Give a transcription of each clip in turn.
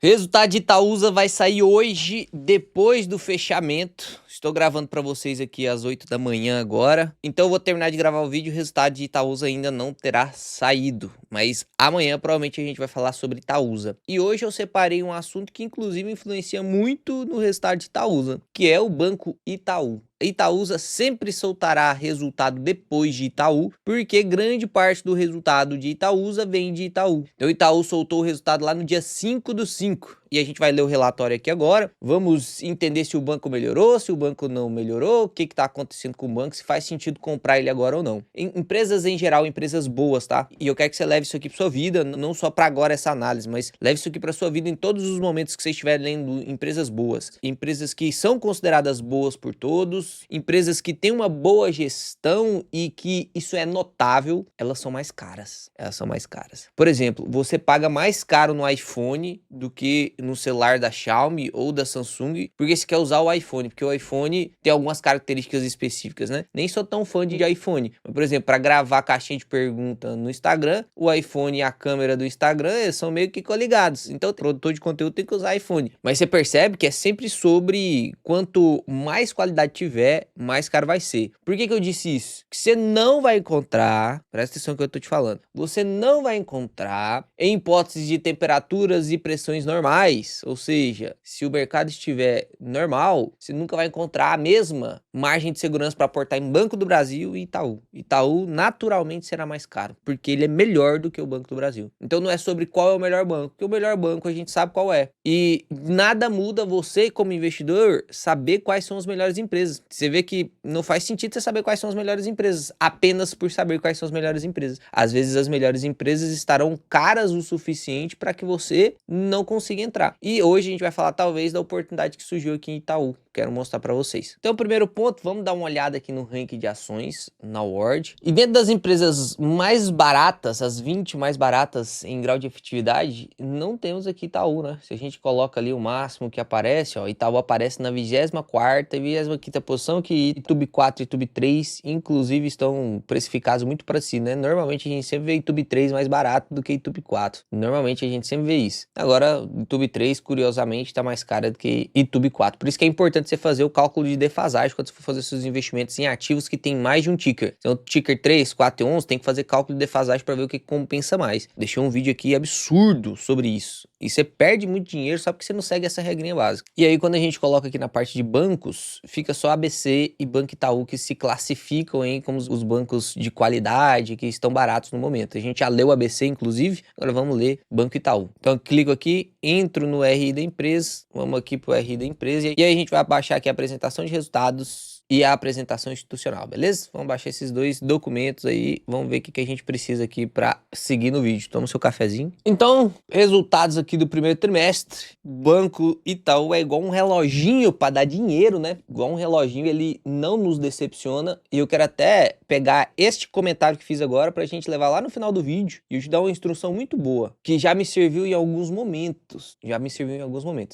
Resultado de Itaúsa vai sair hoje, depois do fechamento. Estou gravando para vocês aqui às 8 da manhã agora. Então eu vou terminar de gravar o vídeo. O resultado de Itaúsa ainda não terá saído. Mas amanhã provavelmente a gente vai falar sobre Itaúsa. E hoje eu separei um assunto que inclusive influencia muito no resultado de Itaúsa, que é o Banco Itaú. Itaúsa sempre soltará resultado depois de Itaú, porque grande parte do resultado de Itaúsa vem de Itaú. Então Itaú soltou o resultado lá no dia 5/5. E a gente vai ler o relatório aqui agora. Vamos entender se o banco melhorou, se o banco não melhorou, o que está acontecendo com o banco, se faz sentido comprar ele agora ou não. Empresas em geral, empresas boas, tá? E eu quero que você leve isso aqui para sua vida, não só para agora essa análise, mas leve isso aqui para sua vida em todos os momentos que você estiver lendo empresas boas. Empresas que são consideradas boas por todos, empresas que têm uma boa gestão e que isso é notável, elas são mais caras. Elas são mais caras. Por exemplo, você paga mais caro no iPhone do que no celular da Xiaomi ou da Samsung, porque você quer usar o iPhone, porque o iPhone tem algumas características específicas, né? Nem sou tão fã de iPhone, mas, por exemplo, para gravar caixinha de pergunta no Instagram, o iPhone e a câmera do Instagram, eles são meio que coligados, então o produtor de conteúdo tem que usar iPhone. Mas você percebe que é sempre sobre quanto mais qualidade tiver, mais caro vai ser. Por que eu disse isso? Que você não vai encontrar, presta atenção no que eu tô te falando, você não vai encontrar em hipóteses de temperaturas e pressões normais. Ou seja, se o mercado estiver normal, você nunca vai encontrar a mesma margem de segurança para aportar em Banco do Brasil e Itaú. Itaú naturalmente será mais caro, porque ele é melhor do que o Banco do Brasil. Então não é sobre qual é o melhor banco, porque o melhor banco a gente sabe qual é. E nada muda você como investidor saber quais são as melhores empresas. Você vê que não faz sentido você saber quais são as melhores empresas, apenas por saber quais são as melhores empresas. Às vezes as melhores empresas estarão caras o suficiente para que você não consiga entrar. E hoje a gente vai falar talvez da oportunidade que surgiu aqui em Itaú. Quero mostrar para vocês. Então, primeiro ponto, vamos dar uma olhada aqui no ranking de ações, na Ward. E dentro das empresas mais baratas, as 20 mais baratas em grau de efetividade, não temos aqui Itaú, né? Se a gente coloca ali o máximo que aparece, ó, Itaú aparece na 24ª e 25ª posição, que YouTube 4 e YouTube 3, inclusive, estão precificados muito para si, né? Normalmente a gente sempre vê YouTube 3 mais barato do que YouTube 4. Normalmente a gente sempre vê isso. Agora, YouTube 3, curiosamente, está mais cara do que YouTube 4. Por isso que é importante você fazer o cálculo de defasagem quando você for fazer seus investimentos em ativos que tem mais de um ticker. Então, ticker 3, 4 e 11 tem que fazer cálculo de defasagem para ver o que compensa mais. Deixei um vídeo aqui absurdo sobre isso. E você perde muito dinheiro só porque você não segue essa regrinha básica. E aí, quando a gente coloca aqui na parte de bancos, fica só ABC e Banco Itaú que se classificam aí como os bancos de qualidade, que estão baratos no momento. A gente já leu ABC, inclusive, agora vamos ler Banco Itaú. Então, eu clico aqui, entro no RI da empresa, vamos aqui para o RI da empresa, e aí a gente vai baixar aqui a apresentação de resultados e a apresentação institucional, beleza? Vamos baixar esses dois documentos aí, vamos ver o que a gente precisa aqui para seguir no vídeo. Toma o seu cafezinho. Então, resultados aqui do primeiro trimestre. Banco Itaú é igual um reloginho para dar dinheiro, né? Igual um reloginho, ele não nos decepciona. E eu quero até pegar este comentário que fiz agora para a gente levar lá no final do vídeo e eu te dar uma instrução muito boa, que já me serviu em alguns momentos.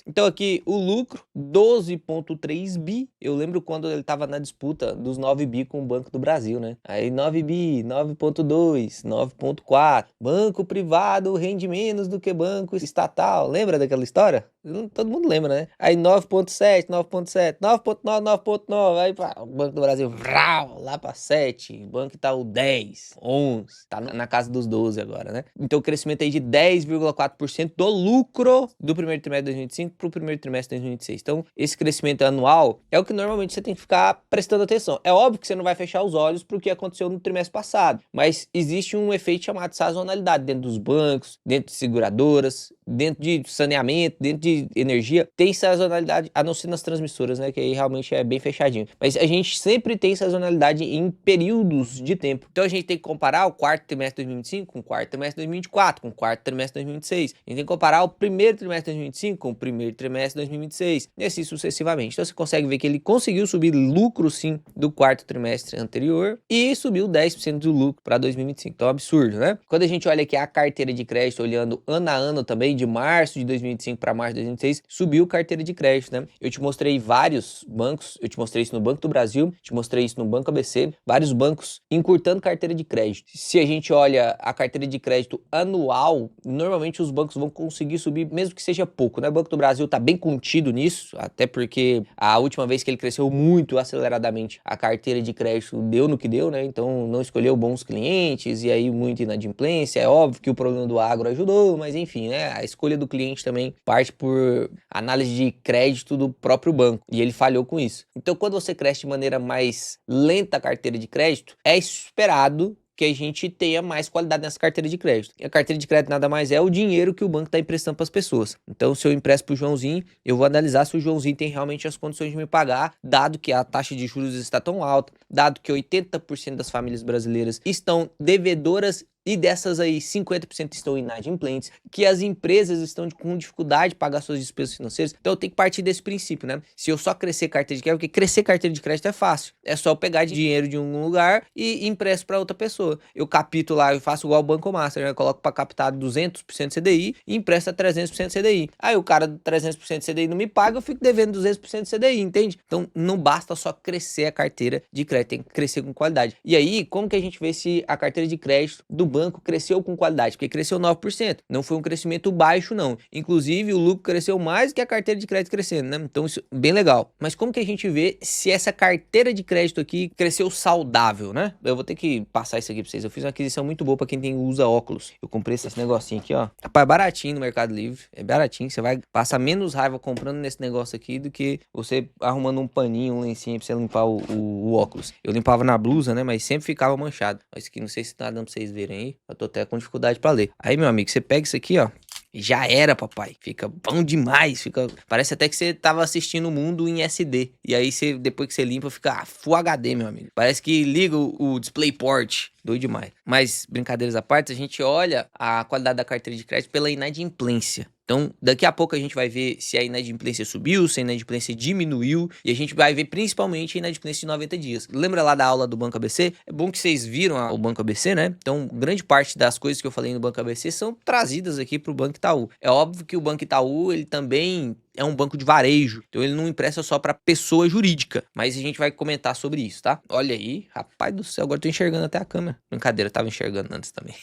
Então aqui o lucro, 12,3 bi. Eu lembro quando ele estava na disputa dos 9 bi com o Banco do Brasil, né? Aí 9 bi, 9,2, 9,4. Banco privado rende menos do que banco estatal. Lembra daquela história? Todo mundo lembra, né? Aí 9,7, 9,7, 9,9, 9,9. Aí pá, o Banco do Brasil, vrau, lá para 7. O Banco Itaú 10, 11. Tá na casa dos 12 agora, né? Então o crescimento aí de 10,4% do lucro do primeiro trimestre de 2025 para o primeiro trimestre de 2026. Então esse crescimento anual é o que normalmente você tem que ficar prestando atenção. É óbvio que você não vai fechar os olhos para o que aconteceu no trimestre passado, mas existe um efeito chamado sazonalidade dentro dos bancos, dentro de seguradoras, dentro de saneamento, dentro de energia, tem sazonalidade, a não ser nas transmissoras, né, que aí realmente é bem fechadinho. Mas a gente sempre tem sazonalidade em períodos de tempo. Então a gente tem que comparar o quarto trimestre de 2025 com o quarto trimestre de 2024, com o quarto trimestre de 2026. A gente tem que comparar o primeiro trimestre de 2025 com o primeiro trimestre de 2026, e assim sucessivamente. Então você consegue ver que ele conseguiu subir lucro sim do quarto trimestre anterior e subiu 10% do lucro para 2025. Então é um absurdo, né? Quando a gente olha aqui a carteira de crédito, olhando ano a ano também, de março de 2025 para março de 2026, subiu carteira de crédito, né? Eu te mostrei vários bancos, eu te mostrei isso no Banco do Brasil, te mostrei isso no Banco ABC, vários bancos encurtando carteira de crédito. Se a gente olha a carteira de crédito anual, normalmente os bancos vão conseguir subir, mesmo que seja pouco, né? O Banco do Brasil tá bem contido nisso, até porque a última vez que ele cresceu muito aceleradamente, a carteira de crédito deu no que deu, né? Então não escolheu bons clientes e aí muita inadimplência. É óbvio que o problema do agro ajudou, mas enfim, né? A escolha do cliente também parte por análise de crédito do próprio banco e ele falhou com isso. Então, quando você cresce de maneira mais lenta a carteira de crédito, é esperado que a gente tenha mais qualidade nessa carteira de crédito. E a carteira de crédito nada mais é o dinheiro que o banco está emprestando para as pessoas. Então, se eu empresto para o Joãozinho, eu vou analisar se o Joãozinho tem realmente as condições de me pagar, dado que a taxa de juros está tão alta, dado que 80% das famílias brasileiras estão devedoras e dessas aí 50% estão inadimplentes, que as empresas estão com dificuldade de pagar suas despesas financeiras. Então eu tenho que partir desse princípio, né? Se eu só crescer carteira de crédito, porque crescer carteira de crédito é fácil. É só eu pegar dinheiro de um lugar e empresto para outra pessoa. Eu capito lá, eu faço igual o Banco Master, né? Eu coloco para captar 200% CDI e empresta 300% CDI. Aí o cara do 300% CDI não me paga, eu fico devendo 200% CDI, entende? Então não basta só crescer a carteira de crédito, tem que crescer com qualidade. E aí, como que a gente vê se a carteira de crédito do banco cresceu com qualidade? Porque cresceu 9%. Não foi um crescimento baixo, não. Inclusive, o lucro cresceu mais que a carteira de crédito crescendo, né? Então, isso é bem legal. Mas como que a gente vê se essa carteira de crédito aqui cresceu saudável, né? Eu vou ter que passar isso aqui pra vocês. Eu fiz uma aquisição muito boa pra quem usa óculos. Eu comprei esse negocinho aqui, ó. Rapaz, baratinho no Mercado Livre. É baratinho. Você vai passar menos raiva comprando nesse negócio aqui do que você arrumando um paninho, um lencinho pra você limpar o óculos. Eu limpava na blusa, né? Mas sempre ficava manchado. Isso aqui, não sei se tá dando pra vocês verem aí. Eu tô até com dificuldade pra ler. Aí, meu amigo, você pega isso aqui, ó. Já era, papai. Fica bom demais. Parece até que você tava assistindo o mundo em SD. E aí, depois que você limpa, fica Full HD, meu amigo. Parece que liga o DisplayPort. Doido demais. Mas, brincadeiras à parte, a gente olha a qualidade da carteira de crédito pela inadimplência. Então, daqui a pouco a gente vai ver se a inadimplência subiu, se a inadimplência diminuiu, e a gente vai ver principalmente a inadimplência de 90 dias. Lembra lá da aula do Banco ABC? É bom que vocês viram o Banco ABC, né? Então, grande parte das coisas que eu falei no Banco ABC são trazidas aqui para o Banco Itaú. É óbvio que o Banco Itaú, ele também é um banco de varejo, então ele não empresta só para pessoa jurídica, mas a gente vai comentar sobre isso, tá? Olha aí, rapaz do céu, agora eu tô enxergando até a câmera. Brincadeira, eu tava enxergando antes também.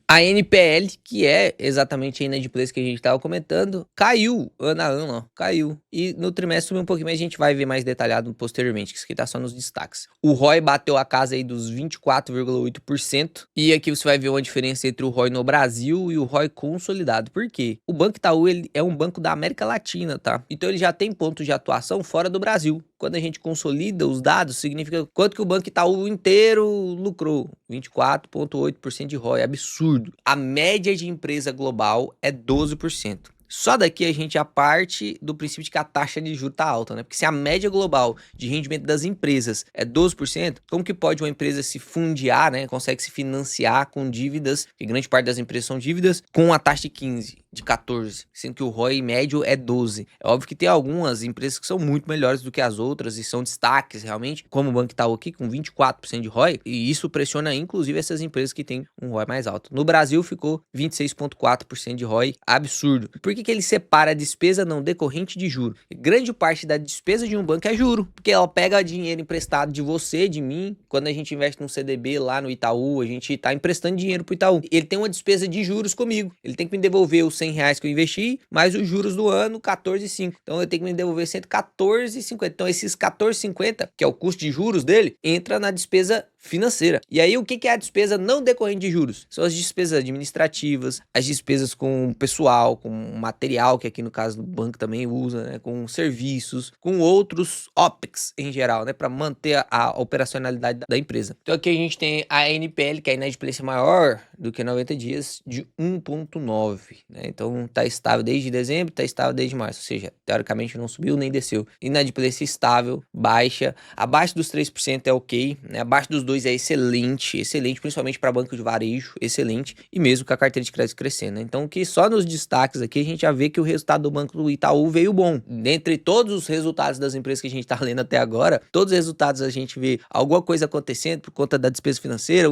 A NPL, que é exatamente a inadimplência que a gente estava comentando, caiu ano a ano, ó, caiu. E no trimestre subiu um pouquinho, mas a gente vai ver mais detalhado posteriormente, que isso aqui tá só nos destaques. O ROI bateu a casa aí dos 24,8%, e aqui você vai ver uma diferença entre o ROI no Brasil e o ROI consolidado. Por quê? O Banco Itaú, ele é um banco da América Latina, tá? Então ele já tem pontos de atuação fora do Brasil. Quando a gente consolida os dados, significa quanto que o Banco Itaú inteiro lucrou. 24,8% de ROI, absurdo. A média de empresa global é 12%. Só daqui a gente parte do princípio de que a taxa de juros tá alta, né? Porque se a média global de rendimento das empresas é 12%, como que pode uma empresa se fundiar, né? Consegue se financiar com dívidas, que grande parte das empresas são dívidas, com a taxa de 15%, de 14%, sendo que o ROI médio é 12%. É óbvio que tem algumas empresas que são muito melhores do que as outras e são destaques realmente, como o Banco Itaú aqui, com 24% de ROI, e isso pressiona inclusive essas empresas que têm um ROI mais alto. No Brasil ficou 26,4% de ROI, absurdo. Por que ele separa a despesa não decorrente de juro? Grande parte da despesa de um banco é juro, porque ela pega dinheiro emprestado de você, de mim. Quando a gente investe num CDB lá no Itaú, a gente tá emprestando dinheiro pro Itaú. Ele tem uma despesa de juros comigo. Ele tem que me devolver os R$100 que eu investi, mais os juros do ano, 14,5. Então eu tenho que me devolver 114,50. Então esses 14,50, que é o custo de juros dele, entra na despesa financeira. E aí, o que é a despesa não decorrente de juros? São as despesas administrativas, as despesas com pessoal, com material, que aqui no caso do banco também usa, né? Com serviços, com outros OPEX em geral, né? Para manter a operacionalidade da empresa. Então aqui a gente tem a NPL, que é a inadimplência maior do que 90 dias, de 1,9, né? Então tá estável desde dezembro, tá estável desde março, ou seja, teoricamente não subiu nem desceu. Inadimplência estável, baixa, abaixo dos 3% é ok, né? Abaixo dos 2 é excelente, principalmente para banco de varejo, excelente, e mesmo com a carteira de crédito crescendo, né? Então que só nos destaques aqui a gente já vê que o resultado do Banco do Itaú veio bom. Dentre todos os resultados das empresas que a gente tá lendo até agora, todos os resultados a gente vê alguma coisa acontecendo por conta da despesa financeira,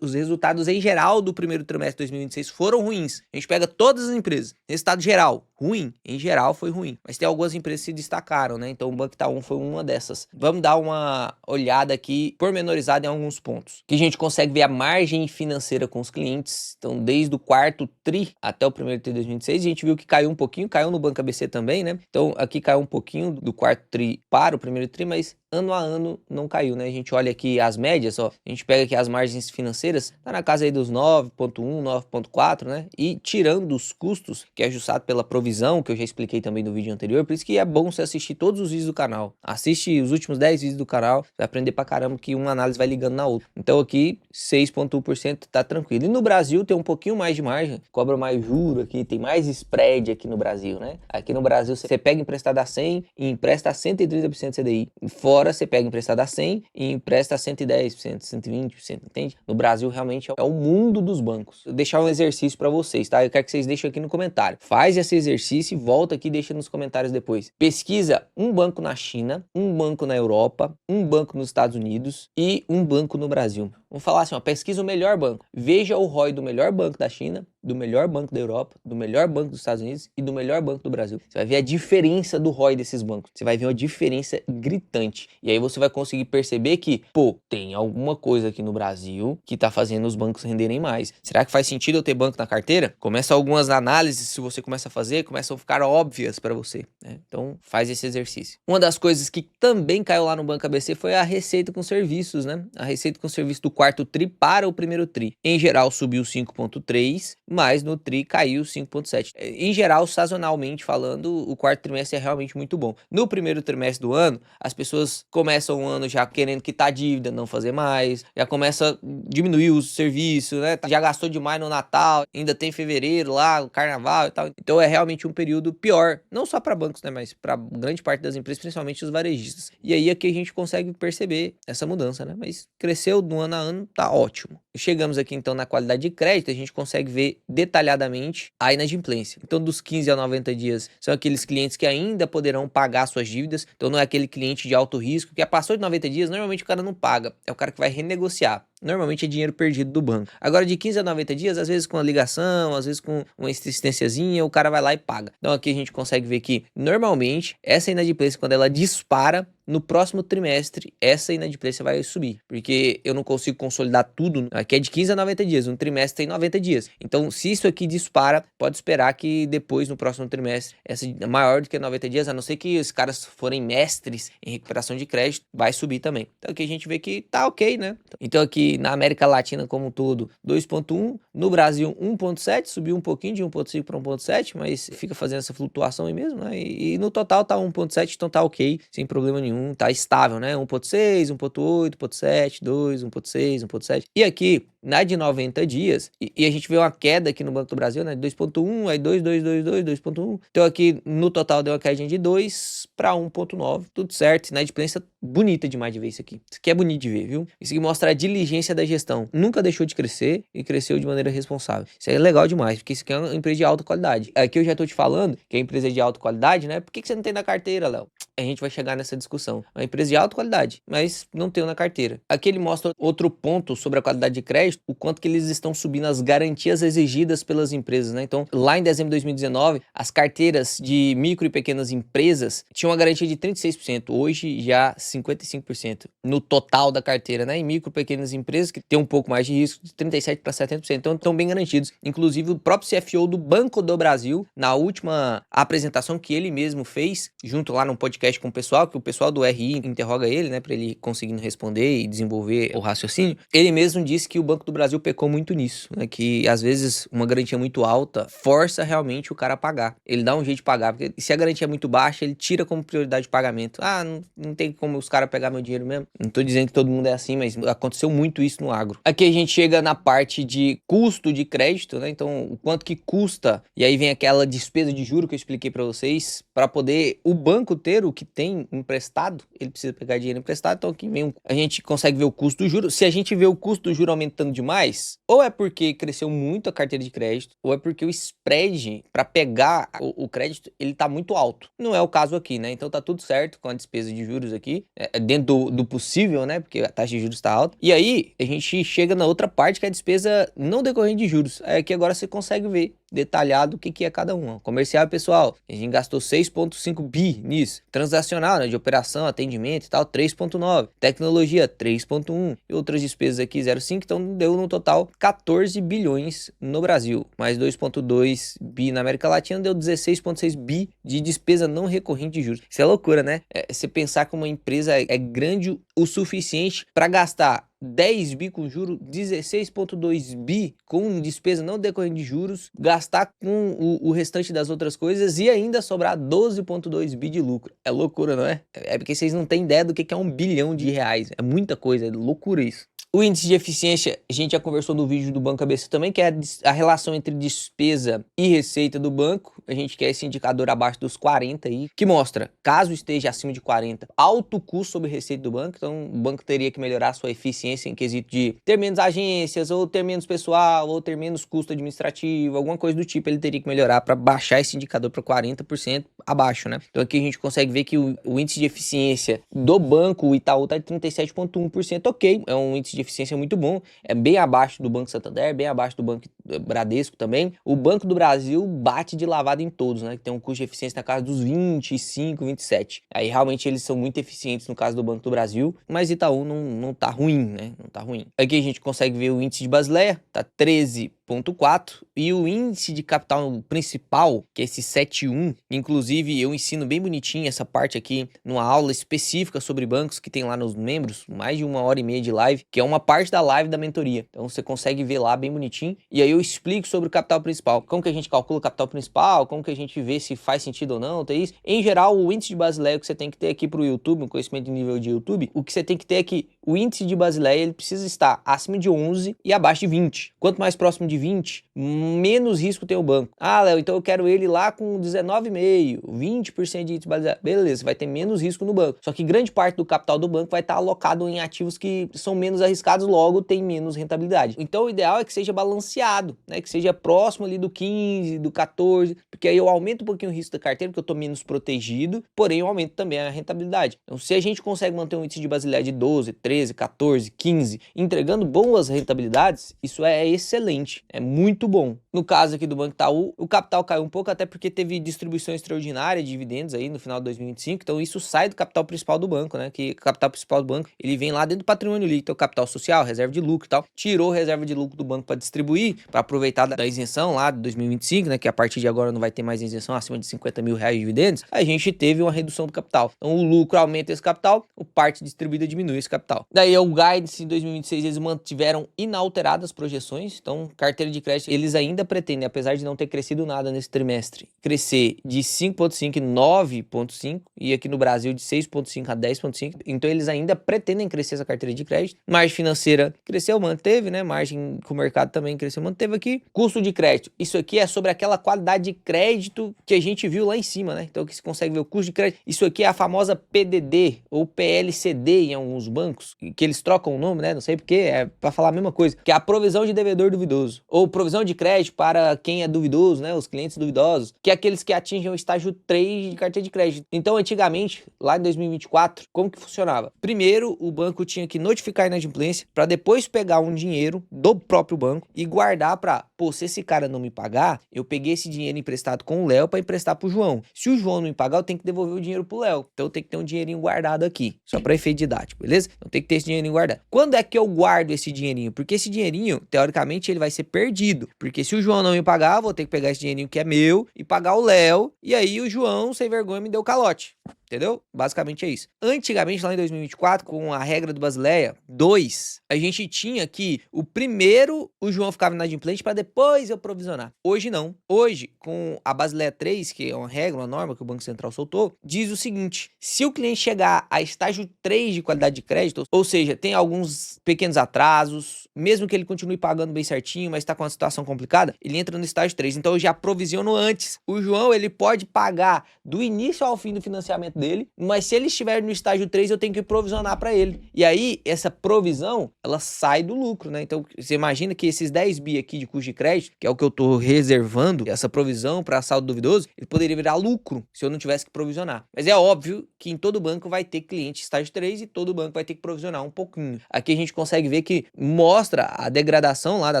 os resultados em geral final do primeiro trimestre de 2026 foram ruins. A gente pega todas as empresas, resultado geral, ruim. Em geral foi ruim, mas tem algumas empresas que se destacaram, né? Então o Banco Itaú foi uma dessas. Vamos dar uma olhada aqui pormenorizada em alguns pontos. Que a gente consegue ver a margem financeira com os clientes. Então desde o quarto tri até o primeiro tri de 2026, a gente viu que caiu um pouquinho, caiu no Banco ABC também, né? Então aqui caiu um pouquinho do quarto tri para o primeiro tri, mas ano a ano não caiu, né? A gente olha aqui as médias, ó, a gente pega aqui as margens financeiras, tá na casa aí dos 9,1, 9,4, né? E tirando os custos, que é ajustado pela provisão, que eu já expliquei também no vídeo anterior, por isso que é bom você assistir todos os vídeos do canal. Assiste os últimos 10 vídeos do canal, vai aprender pra caramba que uma análise vai ligando na outra. Então aqui, 6,1% tá tranquilo. E no Brasil tem um pouquinho mais de margem, cobra mais juro aqui, tem mais spread aqui no Brasil, né? Aqui no Brasil você pega emprestado a 100 e empresta a 130% CDI. Fora você pega emprestado a 100 e empresta a 110%, 120%, entende? No Brasil realmente é o mundo dos bancos. Vou deixar um exercício para vocês, tá? Eu quero que vocês deixem aqui no comentário. Faz esse exercício e volta aqui e deixa nos comentários depois. Pesquisa um banco na China, um banco na Europa, um banco nos Estados Unidos e um banco no Brasil. Vamos falar assim, ó, pesquisa o melhor banco. Veja o ROI do melhor banco da China, do melhor banco da Europa, do melhor banco dos Estados Unidos e do melhor banco do Brasil. Você vai ver a diferença do ROI desses bancos. Você vai ver uma diferença gritante. E aí você vai conseguir perceber que, pô, tem alguma coisa aqui no Brasil que tá fazendo os bancos renderem mais. Será que faz sentido eu ter banco na carteira? Começa algumas análises, se você começa a fazer, começam a ficar óbvias para você, né? Então faz esse exercício. Uma das coisas que também caiu lá no Banco ABC foi a receita com serviços, né? A receita com serviço do quarto tri para o primeiro tri. Em geral subiu 5,3, mas no tri caiu 5,7. Em geral, sazonalmente falando, o quarto trimestre é realmente muito bom. No primeiro trimestre do ano, as pessoas começam o ano já querendo quitar a dívida, não fazer mais, já começa a diminuir o serviço, né? Já gastou demais no Natal, ainda tem fevereiro lá, o carnaval e tal. Então é realmente um período pior, não só para bancos, né, mas para grande parte das empresas, principalmente os varejistas. E aí aqui a gente consegue perceber essa mudança, né? Mas cresceu do ano a ano, tá ótimo. Chegamos aqui então na qualidade de crédito, a gente consegue ver detalhadamente a inadimplência. Então dos 15 a 90 dias são aqueles clientes que ainda poderão pagar suas dívidas, então não é aquele cliente de alto risco que passou de 90 dias, normalmente o cara não paga, é o cara que vai renegociar. Normalmente é dinheiro perdido do banco. Agora de 15 a 90 dias, às vezes com a ligação, às vezes com uma insistênciazinha, o cara vai lá e paga. Então aqui a gente consegue ver que normalmente essa inadimplência, quando ela dispara, no próximo trimestre, essa inadimplência vai subir, porque eu não consigo consolidar tudo, aqui é de 15 a 90 dias, um trimestre tem 90 dias. Então, se isso aqui dispara, pode esperar que depois, no próximo trimestre, essa é maior do que 90 dias, a não ser que os caras forem mestres em recuperação de crédito, vai subir também. Então, aqui a gente vê que tá ok, né? Então, aqui na América Latina como um todo, 2,1, no Brasil, 1,7, subiu um pouquinho de 1,5 para 1,7, mas fica fazendo essa flutuação aí mesmo, né? E no total tá 1,7, então tá ok, sem problema nenhum. Tá estável, né? 1,6, 1,8, 1,7, 2, 1,6, 1,7. E aqui, na de 90 dias, e a gente vê uma queda aqui no Banco do Brasil, né? 2,1, aí 2, 2, 2, 2, 2,1. Então aqui, no total, deu uma quedinha de 2 para 1,9. Tudo certo. Inadimplência bonita demais de ver isso aqui. Isso aqui é bonito de ver, viu? Isso aqui mostra a diligência da gestão. Nunca deixou de crescer e cresceu de maneira responsável. Isso é legal demais, porque isso aqui é uma empresa de alta qualidade. Aqui eu já tô te falando que a empresa é de alta qualidade, né? Por que você não tem na carteira, Léo? A gente vai chegar nessa discussão. É uma empresa de alta qualidade, mas não tem na carteira. Aqui ele mostra outro ponto sobre a qualidade de crédito, o quanto que eles estão subindo as garantias exigidas pelas empresas, né? Então, lá em dezembro de 2019, as carteiras de micro e pequenas empresas tinham uma garantia de 36%, hoje já 55% no total da carteira, né? Em micro e pequenas empresas, que tem um pouco mais de risco, de 37% para 70%, então estão bem garantidos. Inclusive, o próprio CFO do Banco do Brasil, na última apresentação que ele mesmo fez, junto lá num podcast com o pessoal, que o pessoal do RI interroga ele, né, para ele conseguindo responder e desenvolver o raciocínio, ele mesmo disse que o Banco do Brasil pecou muito nisso, né, que às vezes uma garantia muito alta força realmente o cara a pagar. Ele dá um jeito de pagar, porque se a garantia é muito baixa, ele tira como prioridade de pagamento. Ah, não tem como os caras pegar meu dinheiro mesmo. Não tô dizendo que todo mundo é assim, mas aconteceu muito isso no agro. Aqui a gente chega na parte de custo de crédito, né, então o quanto que custa, e aí vem aquela despesa de juro que eu expliquei para vocês, para poder o banco ter juro que tem emprestado, ele precisa pegar dinheiro emprestado, então aqui vem a gente consegue ver o custo do juro. Se a gente vê o custo do juro aumentando demais, ou é porque cresceu muito a carteira de crédito, ou é porque o spread para pegar o crédito, ele tá muito alto. Não é o caso aqui, né? Então tá tudo certo com a despesa de juros aqui, dentro do possível, né? Porque a taxa de juros está alta. E aí, a gente chega na outra parte, que é a despesa não decorrente de juros. Aí aqui agora você consegue ver detalhado o que é cada uma. Comercial pessoal, a gente gastou 6,5 bi nisso. Transacional, né, de operação, atendimento e tal, 3,9. Tecnologia, 3,1. E outras despesas aqui, 0,5. Então deu no total 14 bilhões no Brasil. Mais 2,2 bi na América Latina, deu 16,6 bi de despesa não recorrente de juros. Isso é loucura, né? Você pensar que uma empresa é grande o suficiente para gastar 10 bi com juros, 16,2 bi com despesa não decorrente de juros, gastar com o restante das outras coisas e ainda sobrar 12,2 bi de lucro. É loucura, não é? É porque vocês não têm ideia do que é 1 bilhão de reais. É muita coisa, é loucura isso. O índice de eficiência, a gente já conversou no vídeo do Banco ABC também, que é a relação entre despesa e receita do banco. A gente quer esse indicador abaixo dos 40 aí, que mostra, caso esteja acima de 40, alto custo sobre receita do banco. Então, o banco teria que melhorar a sua eficiência em quesito de ter menos agências, ou ter menos pessoal, ou ter menos custo administrativo, alguma coisa do tipo. Ele teria que melhorar para baixar esse indicador para 40% abaixo, né? Então, aqui a gente consegue ver que o índice de eficiência do banco, o Itaú, tá de 37,1%, ok. É um índice de eficiência muito bom, é bem abaixo do Banco Santander, bem abaixo do Banco Bradesco também. O Banco do Brasil bate de lavada em todos, né? Que tem um custo de eficiência na casa dos 25, 27. Aí realmente eles são muito eficientes no caso do Banco do Brasil, mas Itaú não tá ruim, né? Não tá ruim. Aqui a gente consegue ver o índice de Basileia, tá 13,4, e o índice de capital principal, que é esse 7,1, inclusive eu ensino bem bonitinho essa parte aqui numa aula específica sobre bancos que tem lá nos membros, mais de 1h30 de live, que é uma parte da live da mentoria. Então você consegue ver lá bem bonitinho, e aí eu explico sobre o capital principal, como que a gente calcula o capital principal, como que a gente vê se faz sentido ou não, tem isso. Em geral, o índice de Basileia que você tem que ter aqui pro YouTube, um conhecimento de nível de YouTube, o que você tem que ter aqui, o índice de Basileia, ele precisa estar acima de 11 e abaixo de 20. Quanto mais próximo de 20, menos risco tem o banco. Ah, Léo, então eu quero ele lá com 19,5, 20% de índice de Basileia. Beleza, vai ter menos risco no banco. Só que grande parte do capital do banco vai estar alocado em ativos que são menos arriscados, logo tem menos rentabilidade. Então o ideal é que seja balanceado, né? Que seja próximo ali do 15, do 14, porque aí eu aumento um pouquinho o risco da carteira, porque eu tô menos protegido, porém eu aumento também a rentabilidade. Então se a gente consegue manter um índice de Basileia de 12, 13, 14, 15, entregando boas rentabilidades, isso é excelente, é muito bom. No caso aqui do Banco Itaú, o capital caiu um pouco, até porque teve distribuição extraordinária de dividendos aí no final de 2025, então isso sai do capital principal do banco, né? Que o capital principal do banco, ele vem lá dentro do patrimônio líquido, então capital social, reserva de lucro e tal, tirou reserva de lucro do banco para distribuir, para aproveitar da isenção lá de 2025, né? Que a partir de agora não vai ter mais isenção acima de 50 mil reais de dividendos, a gente teve uma redução do capital. Então o lucro aumenta esse capital, o parte distribuída diminui esse capital. Daí o guidance em 2026 eles mantiveram inalteradas as projeções, então carteira de crédito eles ainda pretendem, apesar de não ter crescido nada nesse trimestre, crescer de 5,5 e 9,5 e aqui no Brasil de 6,5 a 10,5, então eles ainda pretendem crescer essa carteira de crédito. Margem financeira cresceu, manteve, né? Margem com o mercado também cresceu, manteve aqui. Custo de crédito, isso aqui é sobre aquela qualidade de crédito que a gente viu lá em cima, né? Então que você consegue ver o custo de crédito, isso aqui é a famosa PDD ou PLCD em alguns bancos, que eles trocam o nome, né? Não sei porque, é para falar a mesma coisa, que é a provisão de devedor duvidoso, ou provisão de crédito para quem é duvidoso, né? Os clientes duvidosos, que é aqueles que atingem o estágio 3 de carteira de crédito. Então, antigamente, lá em 2024, como que funcionava? Primeiro, o banco tinha que notificar a inadimplência para depois pegar um dinheiro do próprio banco e guardar para, pô, se esse cara não me pagar, eu peguei esse dinheiro emprestado com o Léo para emprestar pro João. Se o João não me pagar, eu tenho que devolver o dinheiro pro Léo. Então, eu tenho que ter um dinheirinho guardado aqui, só para efeito didático, beleza? Então, tem que ter esse dinheirinho guardado. Quando é que eu guardo esse dinheirinho? Porque esse dinheirinho, teoricamente, ele vai ser perdido. Porque se o João não me pagar, eu vou ter que pegar esse dinheirinho que é meu e pagar o Léo. E aí o João, sem vergonha, me deu calote. Entendeu? Basicamente é isso. Antigamente, lá em 2024, com a regra do Basileia 2, a gente tinha que o primeiro o João ficava inadimplente para depois eu provisionar. Hoje não. Hoje, com a Basileia 3, que é uma regra, uma norma que o Banco Central soltou, diz o seguinte: se o cliente chegar a estágio 3 de qualidade de crédito, ou seja, tem alguns pequenos atrasos, mesmo que ele continue pagando bem certinho, mas está com uma situação complicada, ele entra no estágio 3. Então eu já provisiono antes. O João, ele pode pagar do início ao fim do financiamento dele, mas se ele estiver no estágio 3, eu tenho que provisionar para ele. E aí, essa provisão, ela sai do lucro, né? Então, você imagina que esses 10 bi aqui de custo de crédito, que é o que eu tô reservando, essa provisão para saldo duvidoso, ele poderia virar lucro se eu não tivesse que provisionar. Mas é óbvio que em todo banco vai ter cliente estágio 3 e todo banco vai ter que provisionar um pouquinho. Aqui a gente consegue ver que mostra a degradação lá da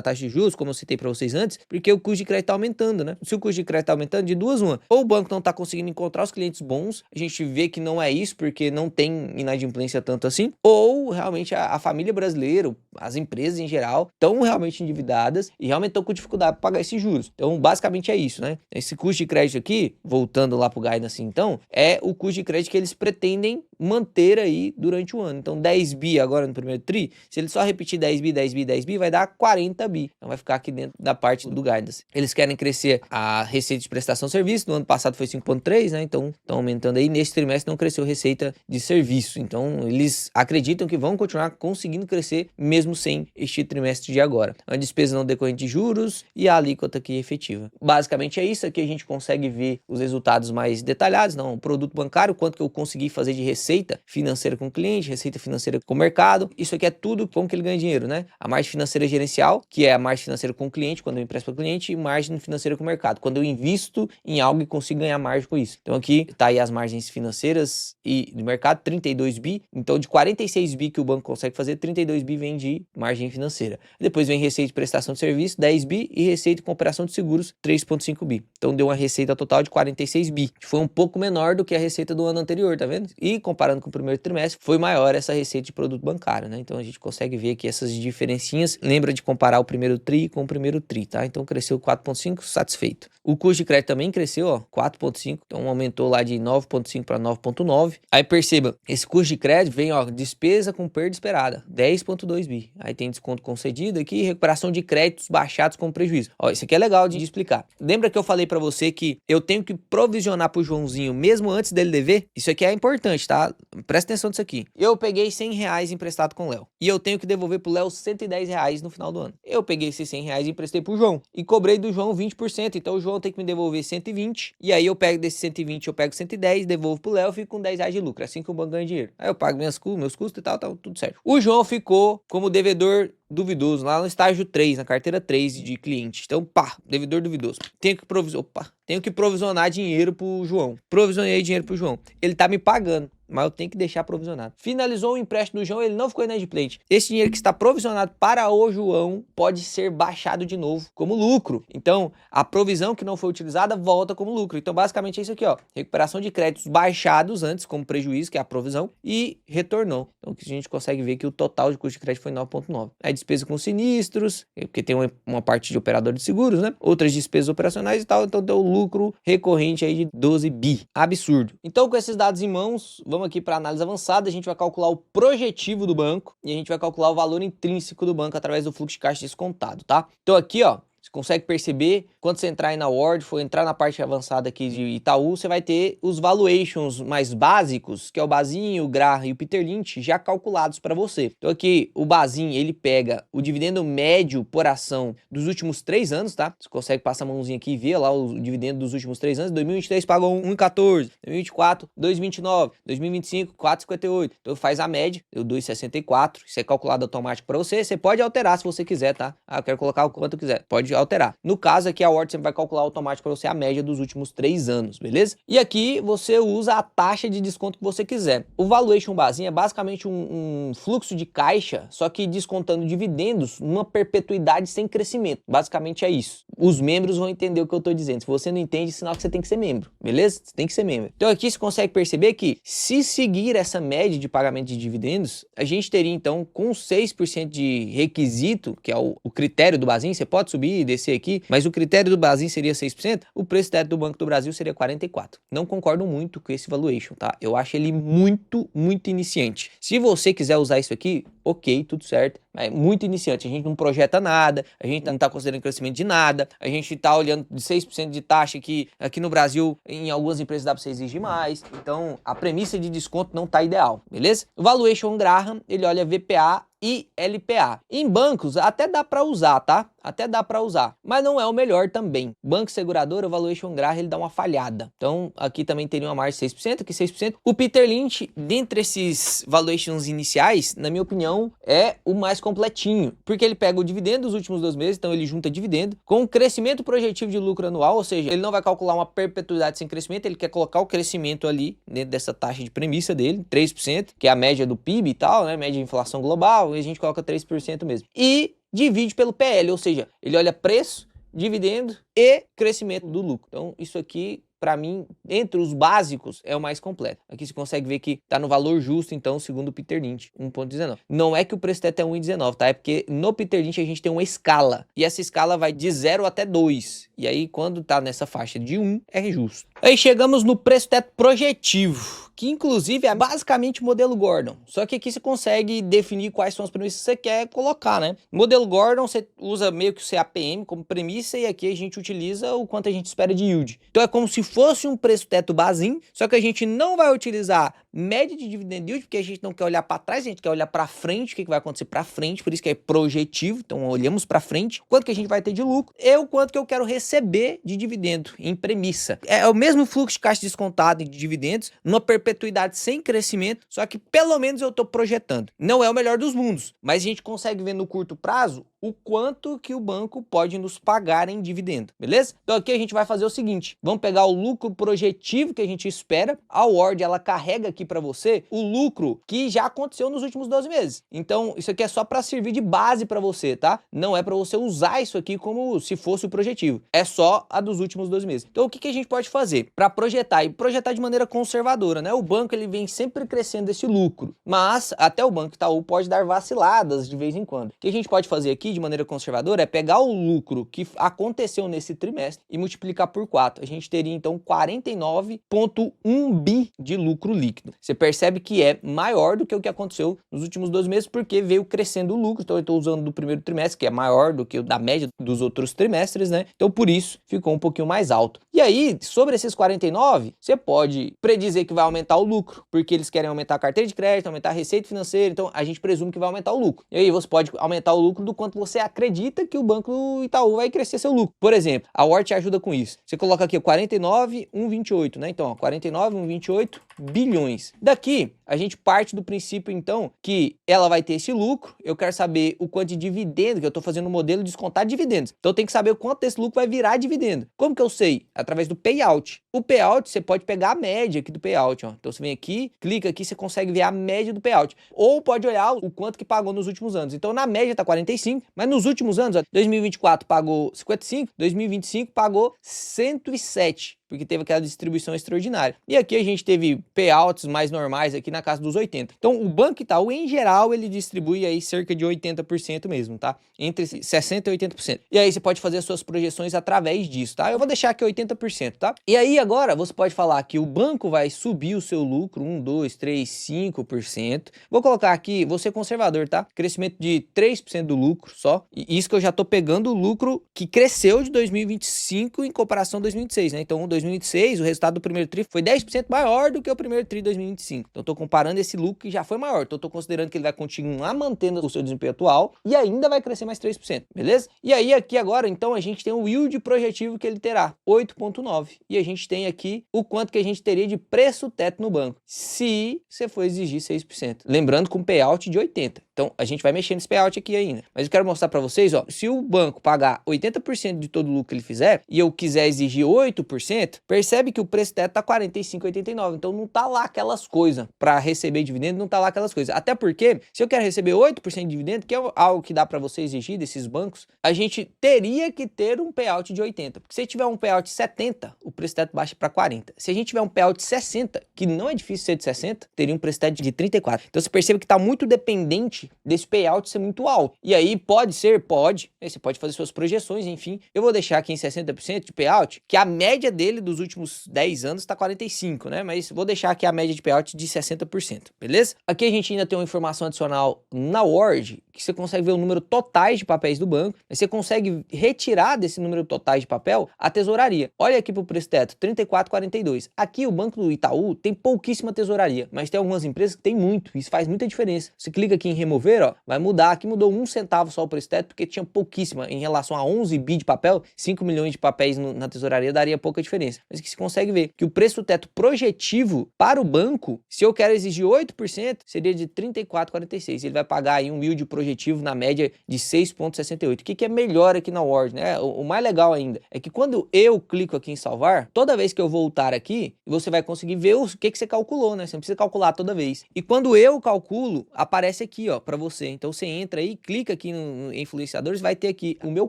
taxa de juros, como eu citei para vocês antes, porque o custo de crédito tá aumentando, né? Se o custo de crédito tá aumentando, de duas uma, ou o banco não tá conseguindo encontrar os clientes bons, a gente vê que não é isso, porque não tem inadimplência tanto assim, ou realmente a família brasileira, as empresas em geral, estão realmente endividadas e realmente estão com dificuldade para pagar esses juros. Então, basicamente é isso, né? Esse custo de crédito aqui, voltando lá pro guidance então, é o custo de crédito que eles pretendem manter aí durante o ano. Então, 10 bi agora no primeiro tri, se ele só repetir 10 bi, 10 bi, 10 bi, vai dar 40 bi. Então, vai ficar aqui dentro da parte do guidance. Eles querem crescer a receita de prestação de serviço, no ano passado foi 5,3, né? Então, estão aumentando aí. Nesse trimestre não cresceu receita de serviço. Então, eles acreditam que vão continuar conseguindo crescer mesmo sem este trimestre de agora. A despesa não decorrente de juros e a alíquota aqui efetiva. Basicamente é isso. Aqui a gente consegue ver os resultados mais detalhados. Não, o produto bancário, quanto que eu consegui fazer de receita financeira com o cliente, receita financeira com o mercado. Isso aqui é tudo como que ele ganha dinheiro, né? A margem financeira gerencial, que é a margem financeira com o cliente, quando eu empresto para o cliente, e margem financeira com o mercado, quando eu invisto em algo e consigo ganhar margem com isso. Então aqui tá aí as margens financeiras e do mercado, 32 bi. Então de 46 bi que o banco consegue fazer, 32 bi vem de margem financeira. Depois vem receita de prestação de serviço, 10 bi, e receita com operação de seguros, 3,5 bi. Então deu uma receita total de 46 bi, que foi um pouco menor do que a receita do ano anterior, tá vendo? E comparando com o primeiro trimestre, foi maior essa receita de produto bancário, né? Então a gente consegue ver aqui essas diferencinhas. Lembra de comparar o primeiro tri com o primeiro tri, tá? Então cresceu 4,5, satisfeito. O custo de crédito também cresceu, ó, 4,5, então aumentou lá de 9,5 para 9,9. Aí perceba, esse custo de crédito vem, ó, despesa com perda esperada, 10,2 bi. Aí tem desconto concedido aqui, recuperação de créditos baixados com prejuízo. Ó, isso aqui é legal de explicar. Lembra que eu falei para você que eu tenho que provisionar pro Joãozinho mesmo antes dele dever? Isso aqui é importante, tá? Presta atenção nisso aqui. Eu peguei R$100 emprestado com o Léo e eu tenho que devolver pro Léo R$110 no final do ano. Eu peguei esses R$100 e emprestei pro João e cobrei do João 20%, então o João tem que me devolver 120, e aí eu pego desse 120, eu pego 110, devolvo pro Léo, eu fico com R$10 de lucro, assim que o banco ganha dinheiro. Aí eu pago meus custos e tal, tudo certo. O João ficou como devedor duvidoso, lá no estágio 3, na carteira 3 de cliente. Então, pá, devedor duvidoso. Tenho que provisionar dinheiro pro João. Provisionei dinheiro pro João. Ele tá me pagando, mas eu tenho que deixar provisionado. Finalizou o empréstimo do João, ele não ficou inadimplente. Esse dinheiro que está provisionado para o João pode ser baixado de novo como lucro. Então, a provisão que não foi utilizada volta como lucro. Então, basicamente é isso aqui, ó. Recuperação de créditos baixados antes como prejuízo, que é a provisão, e retornou. Então, que a gente consegue ver que o total de custo de crédito foi 9,9. Aí, despesa com sinistros, porque tem uma parte de operador de seguros, né? Outras despesas operacionais e tal. Então, deu lucro recorrente aí de 12 bi. Absurdo. Então, com esses dados em mãos, vamos aqui para análise avançada. A gente vai calcular o projetivo do banco e a gente vai calcular o valor intrínseco do banco através do fluxo de caixa descontado, tá? Então, aqui, ó, você consegue perceber, quando você entrar aí na Word, for entrar na parte avançada aqui de Itaú, você vai ter os valuations mais básicos, que é o Bazin, o Grah e o Peter Lynch, já calculados para você. Então aqui, o Bazin, ele pega o dividendo médio por ação dos últimos 3 anos, tá? Você consegue passar a mãozinha aqui e ver lá o dividendo dos últimos 3 anos. 2023 pagou 1,14, 2024, 2,29, 2025, 4,58. Então faz a média, deu 2,64. Isso é calculado automático para você. Você pode alterar se você quiser, tá? Ah, eu quero colocar o quanto quiser. Pode alterar. No caso aqui, a Word sempre vai calcular automático para você a média dos últimos 3 anos, beleza? E aqui você usa a taxa de desconto que você quiser. O Valuation Bazin é basicamente um fluxo de caixa, só que descontando dividendos numa perpetuidade sem crescimento. Basicamente é isso. Os membros vão entender o que eu tô dizendo. Se você não entende, sinal que você tem que ser membro, beleza? Você tem que ser membro. Então aqui você consegue perceber que, se seguir essa média de pagamento de dividendos, a gente teria então com 6% de requisito, que é o critério do Bazin. Você pode subir e descer aqui, mas o critério do Bazin seria 6%, o preço teto do Banco do Brasil seria 44%. Não concordo muito com esse valuation, tá? Eu acho ele muito iniciante. Se você quiser usar isso aqui, ok, tudo certo. É muito iniciante, a gente não projeta nada, a gente não está considerando crescimento de nada, a gente está olhando de 6% de taxa que aqui no Brasil, em algumas empresas dá para você exigir mais. Então, a premissa de desconto não está ideal, beleza? O Valuation Graham, ele olha VPA e LPA. Em bancos até dá para usar, tá? Até dá para usar, mas não é o melhor também. Banco seguradora, o valuation graph, ele dá uma falhada. Então, aqui também teria uma margem de 6%, aqui 6%. O Peter Lynch, dentre esses valuations iniciais, na minha opinião, é o mais completinho, porque ele pega o dividendo dos últimos 12 meses, então ele junta dividendo com o crescimento projetivo de lucro anual, ou seja, ele não vai calcular uma perpetuidade sem crescimento, ele quer colocar o crescimento ali dentro dessa taxa de premissa dele, 3%, que é a média do PIB e tal, né, média de inflação global, e a gente coloca 3% mesmo. E divide pelo PL, ou seja, ele olha preço, dividendo e crescimento do lucro. Então, isso aqui, para mim, entre os básicos, é o mais completo. Aqui você consegue ver que tá no valor justo, então, segundo o Peter Lynch, 1,19. Não é que o preço teto é 1,19, tá? É porque no Peter Lynch a gente tem uma escala. E essa escala vai de 0 até 2. E aí, quando tá nessa faixa de 1, é justo. Aí chegamos no preço teto projetivo, que inclusive é basicamente o modelo Gordon. Só que aqui você consegue definir quais são as premissas que você quer colocar, né? Modelo Gordon, você usa meio que o CAPM como premissa e aqui a gente utiliza o quanto a gente espera de yield. Então é como se fosse um preço teto basinho, só que a gente não vai utilizar média de dividend yield, porque a gente não quer olhar para trás, a gente quer olhar para frente, o que vai acontecer para frente, por isso que é projetivo, então olhamos para frente, quanto que a gente vai ter de lucro e o quanto que eu quero receber de dividendo em premissa. É o mesmo fluxo de caixa descontado de dividendos, numa perpetuidade sem crescimento, só que pelo menos eu estou projetando. Não é o melhor dos mundos, mas a gente consegue ver no curto prazo o quanto que o banco pode nos pagar em dividendo, beleza? Então aqui a gente vai fazer o seguinte, vamos pegar o lucro projetivo que a gente espera, a Ward ela carrega aqui para você o lucro que já aconteceu nos últimos 12 meses. Então isso aqui é só para servir de base para você, tá? Não é para você usar isso aqui como se fosse o projetivo, é só a dos últimos 12 meses. Então o que a gente pode fazer para projetar? E projetar de maneira conservadora, né? O banco ele vem sempre crescendo esse lucro, mas até o Banco Itaú pode dar vaciladas de vez em quando. O que a gente pode fazer aqui de maneira conservadora é pegar o lucro que aconteceu nesse trimestre e multiplicar por 4. A gente teria então 49,1 bi de lucro líquido. Você percebe que é maior do que o que aconteceu nos últimos 12 meses porque veio crescendo o lucro. Então eu estou usando do primeiro trimestre, que é maior do que o da média dos outros trimestres, né? Então por isso ficou um pouquinho mais alto. E aí, sobre esses 49, você pode predizer que vai aumentar o lucro, porque eles querem aumentar a carteira de crédito, aumentar a receita financeira, então a gente presume que vai aumentar o lucro. E aí você pode aumentar o lucro do quanto você acredita que o Banco Itaú vai crescer seu lucro. Por exemplo, a Ward te ajuda com isso. Você coloca aqui 49,128, né? Então, 49,128 bilhões. Daqui, a gente parte do princípio, então, que ela vai ter esse lucro. Eu quero saber o quanto de dividendo, que eu estou fazendo um modelo de descontar dividendos. Então, eu tenho que saber o quanto desse lucro vai virar dividendo. Como que eu sei? Através do payout. O payout, você pode pegar a média aqui do payout, ó. Então, você vem aqui, clica aqui, você consegue ver a média do payout. Ou pode olhar o quanto que pagou nos últimos anos. Então, na média tá 45, mas nos últimos anos, ó, 2024 pagou 55, 2025 pagou 107. Porque teve aquela distribuição extraordinária. E aqui a gente teve payouts mais normais aqui na casa dos 80. Então, o Banco Itaú, em geral, ele distribui aí cerca de 80% mesmo, tá? Entre 60% e 80%. E aí você pode fazer as suas projeções através disso, tá? Eu vou deixar aqui 80%, tá? E aí agora você pode falar que o banco vai subir o seu lucro 1, 2, 3, 5%. Vou colocar aqui, vou ser conservador, tá? Crescimento de 3% do lucro só. E isso que eu já tô pegando o lucro que cresceu de 2025 em comparação a 2026, né? Então, 2026, o resultado do primeiro tri foi 10% maior do que o primeiro tri de 2025. Então, eu tô comparando esse lucro que já foi maior. Então, eu tô considerando que ele vai continuar mantendo o seu desempenho atual e ainda vai crescer mais 3%, beleza? E aí, aqui agora, então, a gente tem o yield projetivo que ele terá, 8,9. E a gente tem aqui o quanto que a gente teria de preço teto no banco, se você for exigir 6%. Lembrando com payout de 80%. Então, a gente vai mexer nesse payout aqui ainda. Mas eu quero mostrar para vocês, ó, se o banco pagar 80% de todo o lucro que ele fizer e eu quiser exigir 8%, percebe que o preço teto tá 45,89. Então, não tá lá aquelas coisas para receber dividendo, não tá lá aquelas coisas. Até porque, se eu quero receber 8% de dividendo, que é algo que dá para você exigir desses bancos, a gente teria que ter um payout de 80. Porque se tiver um payout de 70, o preço teto baixa para 40. Se a gente tiver um payout de 60, que não é difícil ser de 60, teria um preço teto de 34. Então, você percebe que tá muito dependente desse payout ser muito alto. E aí, pode ser? Pode. Aí você pode fazer suas projeções, enfim. Eu vou deixar aqui em 60% de payout, que a média dele dos últimos 10 anos tá 45, né? Mas vou deixar aqui a média de payout de 60%, beleza? Aqui a gente ainda tem uma informação adicional na Ward, que você consegue ver o número totais de papéis do banco, mas você consegue retirar desse número totais de papel a tesouraria. Olha aqui pro preço teto, 34,42. Aqui o Banco do Itaú tem pouquíssima tesouraria, mas tem algumas empresas que tem muito, isso faz muita diferença. Você clica aqui em remover, ó, vai mudar. Aqui mudou 1 centavo só o preço teto, porque tinha pouquíssima em relação a 11 bi de papel, 5 milhões de papéis na tesouraria daria pouca diferença. Mas que se consegue ver que o preço teto projetivo para o banco, se eu quero exigir 8%, seria de 34,46. Ele vai pagar aí um yield projetivo na média de 6,68. O que é melhor aqui na Ward, né? O mais legal ainda é que quando eu clico aqui em salvar, toda vez que eu voltar aqui, você vai conseguir ver o que você calculou, né? Você não precisa calcular toda vez. E quando eu calculo, aparece aqui, ó, para você. Então você entra aí, clica aqui no influenciadores, vai ter aqui o meu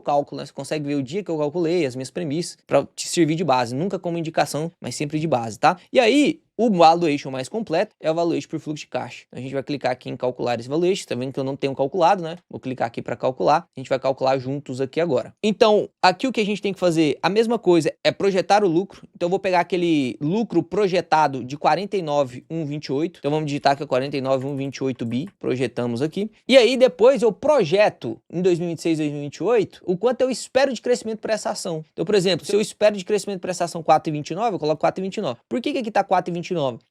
cálculo, né? Você consegue ver o dia que eu calculei, as minhas premissas, para te servir de base. Nunca como indicação, mas sempre de base, tá? E aí, o valuation mais completo é o valuation por fluxo de caixa. Então, a gente vai clicar aqui em calcular esse valuation. Tá vendo que eu não tenho calculado, né? Vou clicar aqui para calcular. A gente vai calcular juntos aqui agora. Então, aqui o que a gente tem que fazer, a mesma coisa, é projetar o lucro. Então, eu vou pegar aquele lucro projetado de 49,128. Então, vamos digitar que é 49,128 bi. Projetamos aqui. E aí, depois eu projeto em 2026, 2028, o quanto eu espero de crescimento para essa ação. Então, por exemplo, se eu espero de crescimento para essa ação 4,29, eu coloco 4,29. Por que aqui tá 4,29?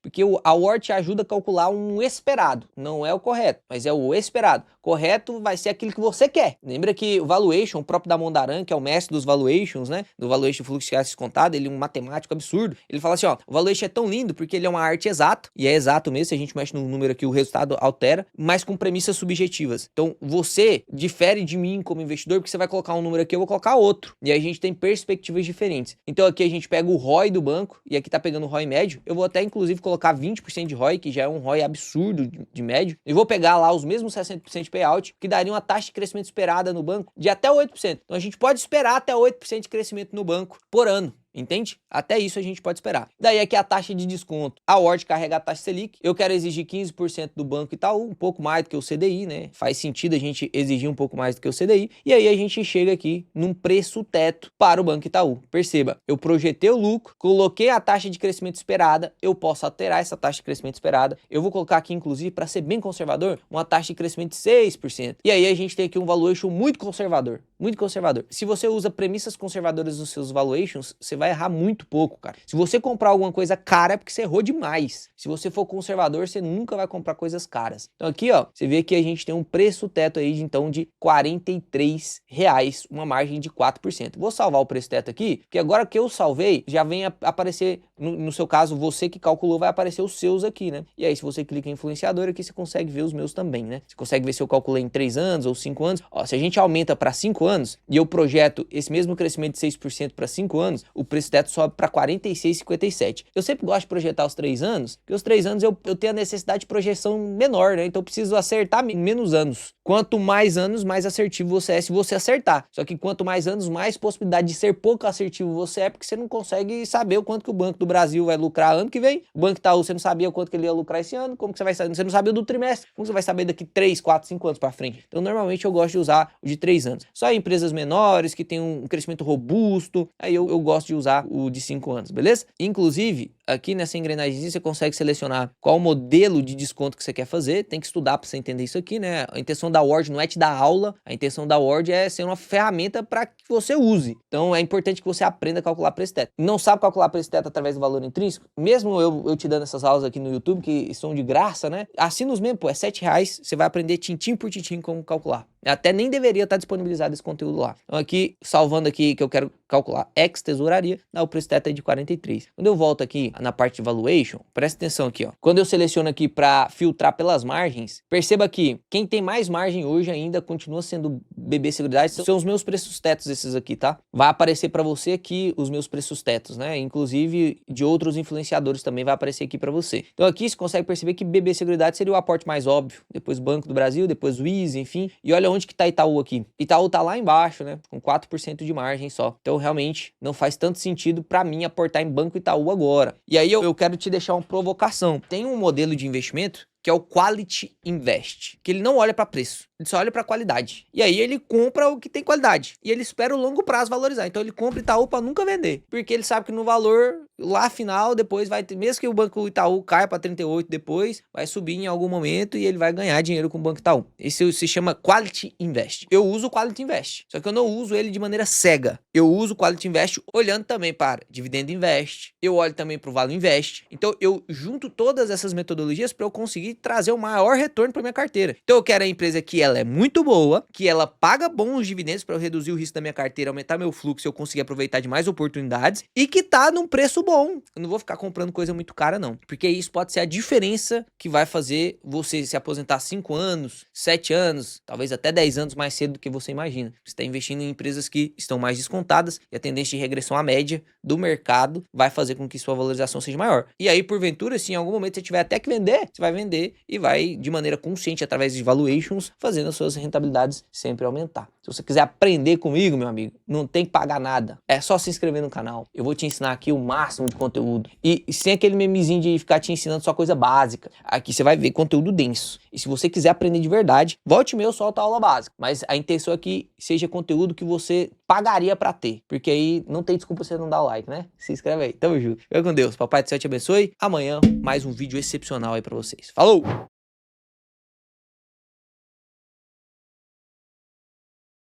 Porque a Ward te ajuda a calcular um esperado, não é o correto, mas é o esperado. Correto vai ser aquilo que você quer. Lembra que o valuation, o próprio Damodaran, que é o mestre dos valuations, né? Do valuation fluxo de caixa descontado, ele é um matemático absurdo. Ele fala assim, ó, o valuation é tão lindo porque ele é uma arte exata, e é exato mesmo, se a gente mexe no número aqui, o resultado altera, mas com premissas subjetivas. Então, você difere de mim como investidor, porque você vai colocar um número aqui, eu vou colocar outro. E aí a gente tem perspectivas diferentes. Então, aqui a gente pega o ROI do banco, e aqui tá pegando o ROI médio. Eu vou até, inclusive, colocar 20% de ROI, que já é um ROI absurdo de médio. E vou pegar lá os mesmos 60% de payout, que daria uma taxa de crescimento esperada no banco de até 8%. Então, a gente pode esperar até 8% de crescimento no banco por ano. Entende? Até isso a gente pode esperar. Daí aqui a taxa de desconto. A Ward carrega a taxa Selic. Eu quero exigir 15% do Banco Itaú, um pouco mais do que o CDI, né? Faz sentido a gente exigir um pouco mais do que o CDI. E aí a gente chega aqui num preço teto para o Banco Itaú. Perceba, eu projetei o lucro, coloquei a taxa de crescimento esperada, eu posso alterar essa taxa de crescimento esperada. Eu vou colocar aqui, inclusive, para ser bem conservador, uma taxa de crescimento de 6%. E aí a gente tem aqui um valuation muito conservador. Muito conservador. Se você usa premissas conservadoras nos seus valuations, você vai errar muito pouco, cara. Se você comprar alguma coisa cara é porque você errou demais. Se você for conservador, você nunca vai comprar coisas caras. Então aqui, ó, você vê que a gente tem um preço teto aí de, então, de R$43, uma margem de 4%. Vou salvar o preço teto aqui, porque agora que eu salvei, já vem aparecer, no seu caso, você que calculou, vai aparecer os seus aqui, né? E aí, se você clica em influenciador aqui, você consegue ver os meus também, né? Você consegue ver se eu calculei em 3 anos ou 5 anos. Ó, se a gente aumenta para 5 anos e eu projeto esse mesmo crescimento de 6% para 5 anos, o preço teto sobe para 46,57. Eu sempre gosto de projetar os 3 anos, porque os 3 anos eu tenho a necessidade de projeção menor, né? Então eu preciso acertar menos anos. Quanto mais anos, mais assertivo você é se você acertar. Só que quanto mais anos, mais possibilidade de ser pouco assertivo você é, porque você não consegue saber o quanto que o Banco do Brasil vai lucrar ano que vem. O Banco Itaú, você não sabia o quanto que ele ia lucrar esse ano. Como que você vai saber? Você não sabia do trimestre. Como você vai saber daqui 3, 4, 5 anos para frente? Então, normalmente eu gosto de usar o de 3 anos. Só em empresas menores, que tem um crescimento robusto, aí eu gosto de usar o de 5 anos, beleza? Inclusive, aqui nessa engrenagem você consegue selecionar qual modelo de desconto que você quer fazer. Tem que estudar para você entender isso aqui, né? A intenção da Ward não é te dar aula, a intenção da Ward é ser uma ferramenta para que você use. Então é importante que você aprenda a calcular preço teto. Não sabe calcular preço teto através do valor intrínseco? Mesmo eu te dando essas aulas aqui no YouTube, que são de graça, né? Assina os mesmo, pô, é R$7, você vai aprender tintim por tintim como calcular. Até nem deveria estar disponibilizado esse conteúdo lá. Então aqui, salvando aqui que eu quero calcular ex-tesouraria, dá o preço teto aí de 43. Quando eu volto aqui na parte de valuation, presta atenção aqui, ó. Quando eu seleciono aqui para filtrar pelas margens, perceba que quem tem mais margem hoje ainda continua sendo BB Seguridade. São os meus preços tetos esses aqui, tá? Vai aparecer para você aqui os meus preços tetos, né? Inclusive de outros influenciadores também vai aparecer aqui para você. Então aqui você consegue perceber que BB Seguridade seria o aporte mais óbvio. Depois Banco do Brasil, depois o Easy, enfim. E olha onde que tá Itaú aqui. Itaú tá lá embaixo, né? Com 4% de margem só. Então realmente não faz tanto sentido para mim aportar em Banco Itaú agora. E aí eu quero te deixar uma provocação. Tem um modelo de investimento que é o Quality Invest, que ele não olha para preço, ele só olha para qualidade. E aí ele compra o que tem qualidade e ele espera o longo prazo valorizar. Então ele compra Itaú para nunca vender, porque ele sabe que no valor lá final depois vai ter, mesmo que o Banco Itaú caia para 38 depois, vai subir em algum momento e ele vai ganhar dinheiro com o Banco Itaú. Esse se chama Quality Invest. Eu uso o Quality Invest, só que eu não uso ele de maneira cega. Eu uso o Quality Invest olhando também para Dividend Invest, eu olho também para o Value Invest. Então eu junto todas essas metodologias para eu conseguir de trazer o maior retorno para minha carteira. Então eu quero a empresa que ela é muito boa, que ela paga bons dividendos para eu reduzir o risco da minha carteira, aumentar meu fluxo, eu conseguir aproveitar de mais oportunidades e que tá num preço bom. Eu não vou ficar comprando coisa muito cara não, porque isso pode ser a diferença que vai fazer você se aposentar 5 anos, 7 anos, talvez até 10 anos mais cedo do que você imagina. Você está investindo em empresas que estão mais descontadas e a tendência de regressão à média do mercado vai fazer com que sua valorização seja maior. E aí, porventura, se em algum momento você tiver até que vender, você vai vender e vai, de maneira consciente, através de valuations, fazendo as suas rentabilidades sempre aumentar. Se você quiser aprender comigo, meu amigo, não tem que pagar nada. É só se inscrever no canal. Eu vou te ensinar aqui o máximo de conteúdo. E sem aquele memezinho de ficar te ensinando só coisa básica. Aqui você vai ver conteúdo denso. E se você quiser aprender de verdade, volte e eu solto a aula básica. Mas a intenção é que seja conteúdo que você pagaria pra ter. Porque aí não tem desculpa você não dar o like, né? Se inscreve aí. Tamo junto. Fica com Deus. Papai do céu te abençoe. Amanhã, mais um vídeo excepcional aí pra vocês. Falou!